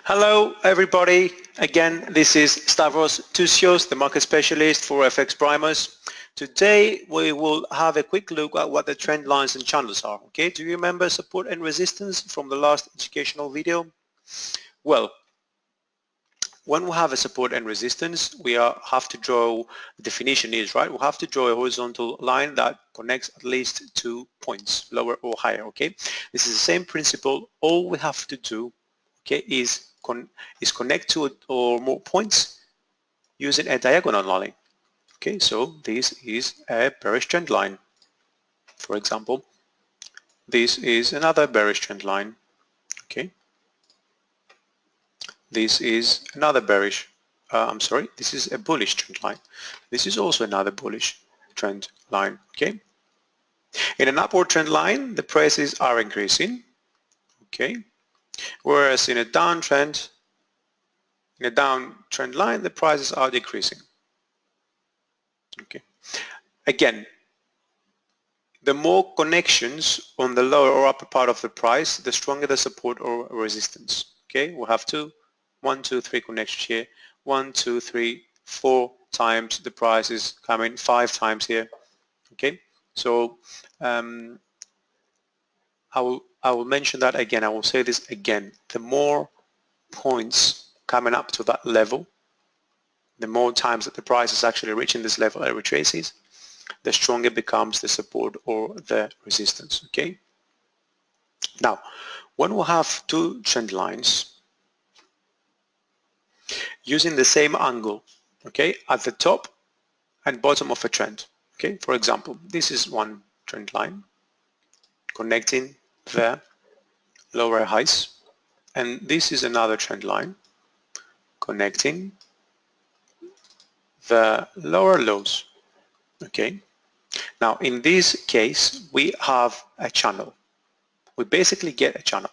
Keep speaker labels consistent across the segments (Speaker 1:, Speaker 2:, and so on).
Speaker 1: Hello everybody, again this is Stavros Tousios, the market specialist for FXPRIMUS. Today we will have a quick look at what the trend lines and channels are. Okay, do you remember support and resistance from the last educational video? Well, when we have a support and resistance, we have to draw, the definition is, right, we have to draw a horizontal line that connects at least 2 points, lower or higher, okay? This is the same principle. All we have to do, okay, is connect 2 or more points using a diagonal line. Okay, so this is a bearish trend line. For example, this is another bearish trend line. Okay, this is another bearish, this is a bullish trend line. This is also another bullish trend line. Okay, in an upward trend line, the prices are increasing. Okay, whereas in a downtrend line, the prices are decreasing. Okay, again, the more connections on the lower or upper part of the price, the stronger the support or resistance. Okay, we'll have 1, 2, 3 connections here. 1, 2, 3, 4 times the price is coming, 5 times here. Okay, so I will mention that again. I will say this again. The more points coming up to that level, the more times that the price is actually reaching this level and retraces, the stronger becomes the support or the resistance. Okay. Now, when we have 2 trend lines using the same angle, okay, at the top and bottom of a trend. Okay, for example, this is one trend line connecting the lower highs, and this is another trend line connecting the lower lows. Okay, now in this case we have a channel. We basically get a channel.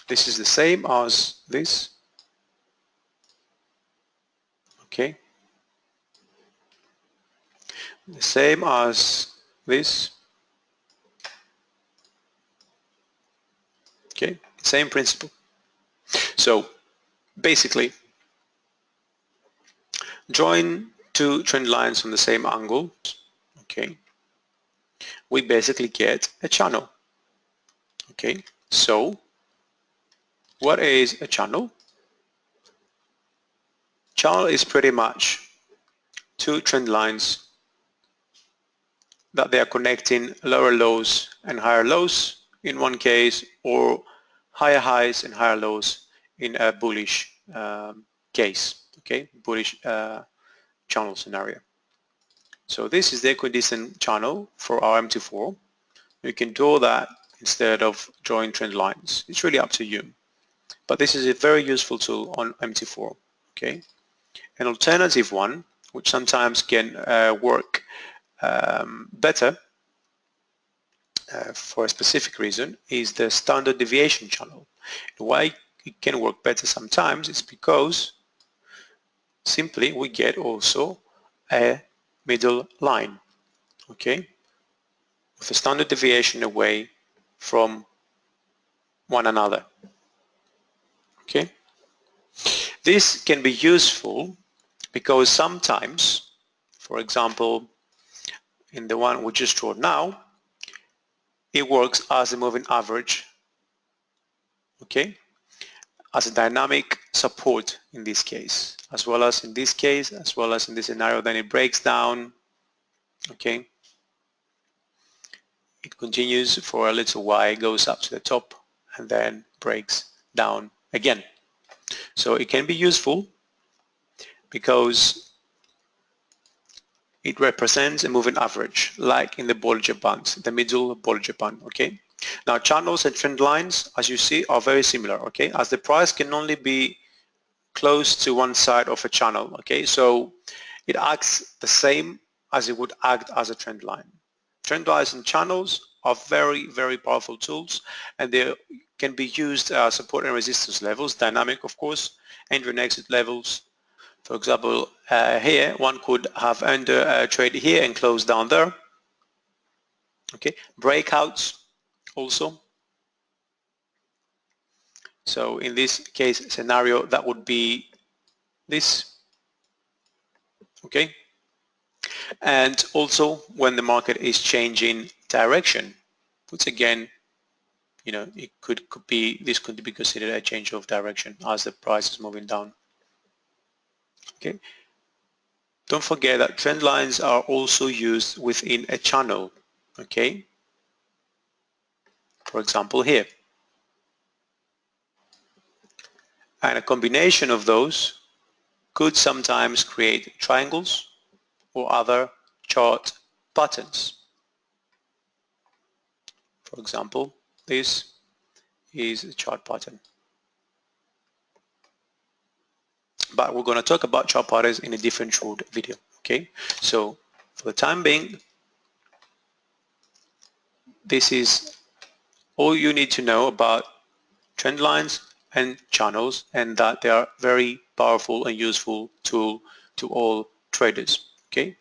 Speaker 1: This is the same as this. Okay, the same as this. Okay, same principle. So basically, drawing 2 trend lines on the same angle, okay, we basically get a channel. Okay, so what is a channel? Channel is pretty much 2 trend lines that they are connecting lower lows and higher lows in one case, or higher highs and higher lows in a bullish case. Okay, bullish channel scenario. So this is the equidistant channel for our MT4. You can draw that instead of drawing trend lines. It's really up to you. But this is a very useful tool on MT4. Okay. An alternative one, which sometimes can work better for a specific reason, is the standard deviation channel. And why it can work better sometimes is because simply we get also a middle line, okay, with a standard deviation away from one another. Okay, this can be useful because sometimes, for example, in the one we just drew now, it works as a moving average, okay, as a dynamic support in this case, as well as in this case, as well as in this scenario. Then it breaks down, okay, it continues for a little while, goes up to the top and then breaks down again. So it can be useful because it represents a moving average, like in the Bollinger Band, the middle Bollinger Band. Okay. Now channels and trend lines, as you see, are very similar. Okay, as the price can only be close to one side of a channel. Okay, so it acts the same as it would act as a trend line. Trend lines and channels are very, very powerful tools, and they can be used as support and resistance levels, dynamic of course, entry and exit levels. For example, here one could have enter a trade here and close down there. Okay, breakouts also. So in this case scenario, that would be this, okay? And also when the market is changing direction, which again, you know, it could be, this could be considered a change of direction as the price is moving down. Okay. Don't forget that trend lines are also used within a channel. Okay. For example, here. And a combination of those could sometimes create triangles or other chart patterns. For example, this is a chart pattern. But we're going to talk about chart patterns in a different short video. Okay, so for the time being, this is all you need to know about trend lines and channels, and that they are very powerful and useful tool to all traders. Okay.